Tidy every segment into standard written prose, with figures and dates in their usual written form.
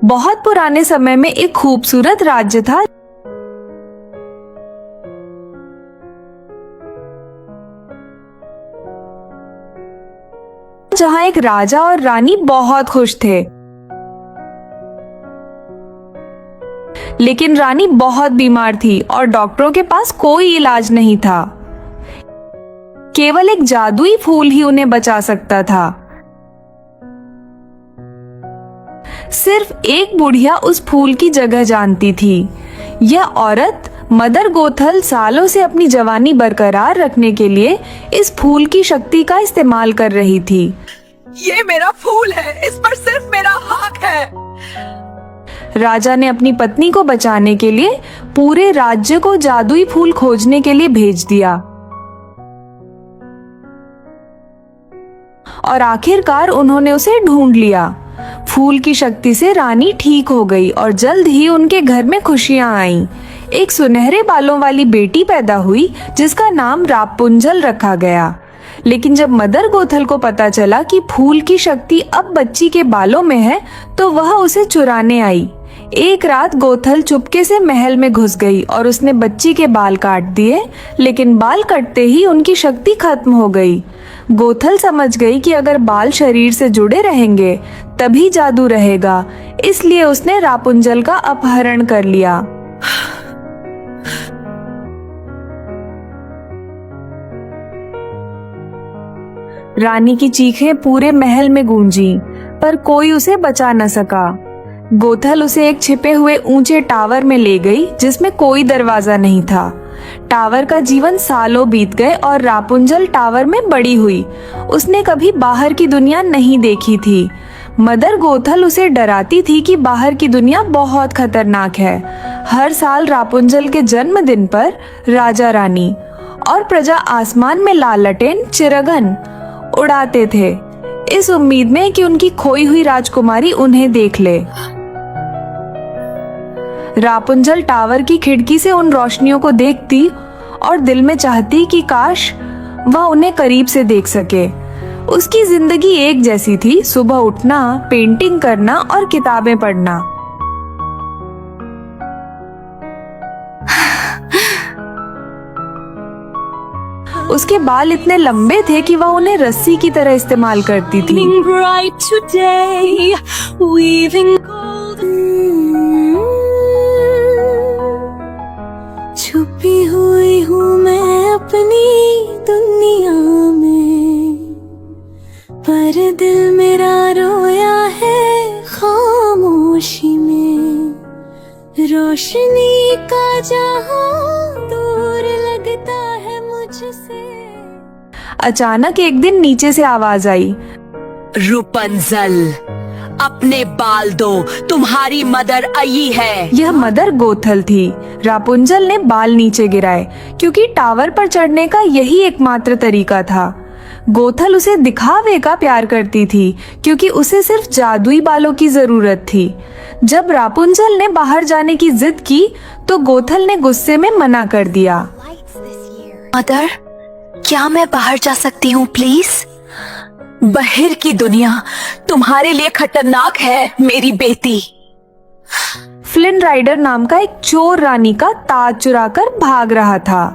बहुत पुराने समय में एक खूबसूरत राज्य था जहाँ एक राजा और रानी बहुत खुश थे। लेकिन रानी बहुत बीमार थी और डॉक्टरों के पास कोई इलाज नहीं था। केवल एक जादुई फूल ही उन्हें बचा सकता था। सिर्फ एक बुढ़िया उस फूल की जगह जानती थी। यह औरत मदर गोथल सालों से अपनी जवानी बरकरार रखने के लिए इस फूल की शक्ति का इस्तेमाल कर रही थी। ये मेरा फूल है, इस पर सिर्फ मेरा हक है। राजा ने अपनी पत्नी को बचाने के लिए पूरे राज्य को जादुई फूल खोजने के लिए भेज दिया और आखिरकार उन्होंने उसे ढूंढ लिया। फूल की शक्ति से रानी ठीक हो गई और जल्द ही उनके घर में खुशियां आईं। एक सुनहरे बालों वाली बेटी पैदा हुई जिसका नाम रापुंजल रखा गया। लेकिन जब मदर गोथल को पता चला कि फूल की शक्ति अब बच्ची के बालों में है तो वह उसे चुराने आई। एक रात गोथल चुपके से महल में घुस गई और उसने बच्ची के बाल काट दिए, लेकिन बाल कटते ही उनकी शक्ति खत्म हो गई। गोथल समझ गई कि अगर बाल शरीर से जुड़े रहेंगे तभी जादू रहेगा, इसलिए उसने रापुंजल का अपहरण कर लिया। रानी की चीखें पूरे महल में गूंजी, पर कोई उसे बचा न सका। गोथल उसे एक छिपे हुए ऊंचे टावर में ले गई जिसमें कोई दरवाजा नहीं था। टावर का जीवन सालों बीत गए और रापुंजल टावर में बड़ी हुई। उसने कभी बाहर की दुनिया नहीं देखी थी। मदर गोथल उसे डराती थी कि बाहर की दुनिया बहुत खतरनाक है। हर साल रापुंजल के जन्मदिन पर राजा रानी और प्रजा आसमान में लाल लटेन चिरगन उड़ाते थे, इस उम्मीद में कि उनकी खोई हुई राजकुमारी उन्हें देख ले। रापुंजल टावर की खिड़की से उन रोशनियों को देखती और दिल में चाहती कि काश वह उन्हें करीब से देख सके। उसकी जिंदगी एक जैसी थी, सुबह उठना, पेंटिंग करना और किताबें पढ़ना। उसके बाल इतने लंबे थे कि वह उन्हें रस्सी की तरह इस्तेमाल करती थी। छुपी हुई हूँ मैं अपनी दुनिया में, पर दिल मेरा रोया है खामोशी में। रोशनी का जहां दूर लगता है मुझसे। अचानक एक दिन नीचे से आवाज आई, रापुंजल, अपने बाल दो, तुम्हारी मदर आई है। यह मदर गोथल थी। रापुंजल ने बाल नीचे गिराए क्योंकि टावर पर चढ़ने का यही एकमात्र तरीका था। गोथल उसे दिखावे का प्यार करती थी क्योंकि उसे सिर्फ जादुई बालों की जरूरत थी। जब रापुंजल ने बाहर जाने की जिद की तो गोथल ने गुस्से में मना कर दिया। मदर, क्या मैं बाहर जा सकती हूँ प्लीज? बाहर की दुनिया तुम्हारे लिए खतरनाक है मेरी बेटी। फ्लिन राइडर नाम का एक चोर रानी का ताज चुराकर भाग रहा था।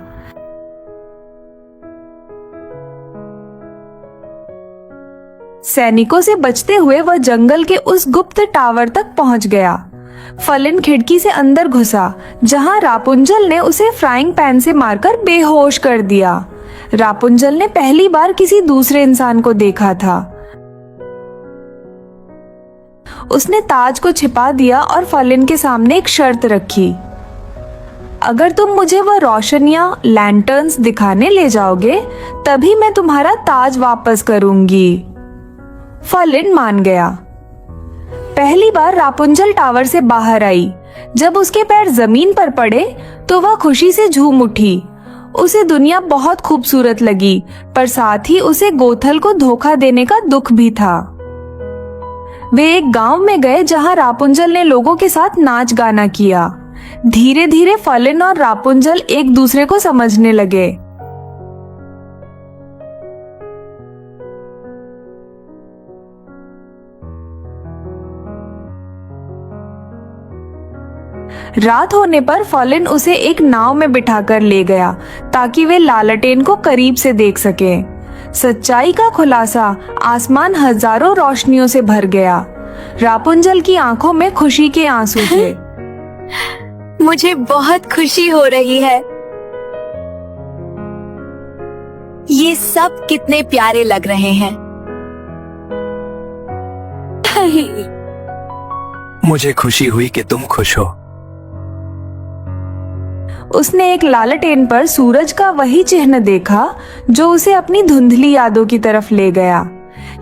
सैनिकों से बचते हुए वह जंगल के उस गुप्त टावर तक पहुंच गया। फलिन खिड़की से अंदर घुसा जहां रापुंजल ने उसे फ्राइंग पैन से मारकर बेहोश कर दिया। रापुंजल ने पहली बार किसी दूसरे इंसान को देखा था। उसने ताज को छिपा दिया और फलिन के सामने एक शर्त रखी, अगर तुम मुझे वह रोशनियां लैंटर्न्स दिखाने ले जाओगे तभी मैं तुम्हारा ताज वापस करूंगी। फलिन मान गया। पहली बार रापुंजल टावर से बाहर आई। जब उसके पैर जमीन पर पड़े तो वह खुशी से झूम उठी। उसे दुनिया बहुत खूबसूरत लगी, पर साथ ही उसे गोथल को धोखा देने का दुख भी था। वे एक गांव में गए जहां रापुंजल ने लोगों के साथ नाच गाना किया। धीरे धीरे फलिन और रापुंजल एक दूसरे को समझने लगे। रात होने पर फॉलिन उसे एक नाव में बिठाकर ले गया ताकि वे लालटेन को करीब से देख सके। सच्चाई का खुलासा आसमान हजारों रोशनियों से भर गया। रापुंजल की आंखों में खुशी के आंसू थे। मुझे बहुत खुशी हो रही है। ये सब कितने प्यारे लग रहे हैं। मुझे खुशी हुई कि तुम खुश हो। उसने एक लालटेन पर सूरज का वही चिन्ह देखा जो उसे अपनी धुंधली यादों की तरफ ले गया,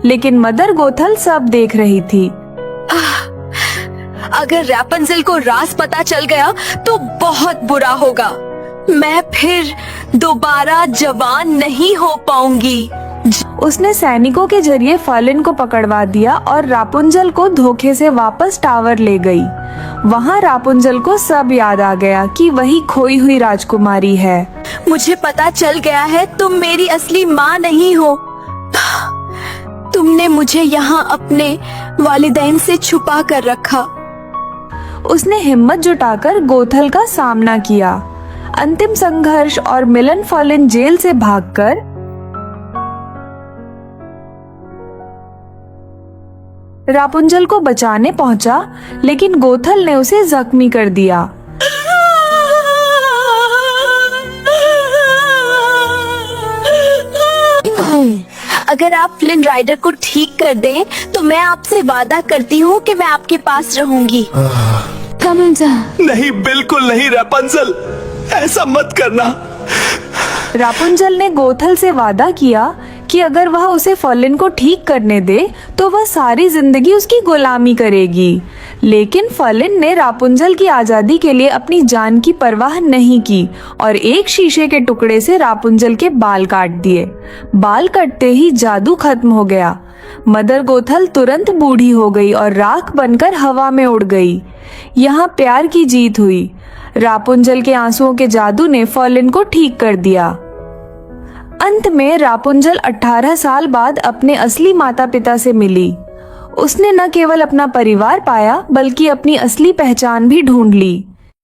लेकिन मदर गोथल सब देख रही थी। अगर रैपुंज़ल को राज पता चल गया तो बहुत बुरा होगा। मैं फिर दोबारा जवान नहीं हो पाऊंगी। उसने सैनिकों के जरिए फॉलिन को पकड़वा दिया और रापुंजल को धोखे से वापस टावर ले गई। वहाँ रापुंजल को सब याद आ गया कि वही खोई हुई राजकुमारी है। मुझे पता चल गया है तुम मेरी असली माँ नहीं हो। तुमने मुझे यहाँ अपने वालिदैन से छुपा कर रखा। उसने हिम्मत जुटाकर गोथल का सामना किया। अंतिम संघर्ष और मिलन फॉलिन जेल से भागकर रापुंजल को बचाने पहुंचा, लेकिन गोथल ने उसे जख्मी कर दिया। अगर आप फ्लिन राइडर को ठीक कर दें तो मैं आपसे वादा करती हूँ कि मैं आपके पास रहूंगी। नहीं, बिल्कुल नहीं रैपुंज़ल, ऐसा मत करना। रापुंजल ने गोथल से वादा किया कि अगर वह उसे फॉलिन को ठीक करने दे तो वह सारी जिंदगी उसकी गुलामी करेगी। लेकिन फॉलिन ने रापुंजल की आजादी के लिए अपनी जान की परवाह नहीं की और एक शीशे के टुकड़े से रापुंजल के बाल काट दिए। बाल कटते ही जादू खत्म हो गया। मदर गोथल तुरंत बूढ़ी हो गई और राख बनकर हवा में उड़ गई। यहाँ प्यार की जीत हुई। रापुंजल के आंसुओं के जादू ने फॉलिन को ठीक कर दिया। अंत में रापुंजल 18 साल बाद अपने असली माता पिता से मिली। उसने न केवल अपना परिवार पाया बल्कि अपनी असली पहचान भी ढूंढ ली।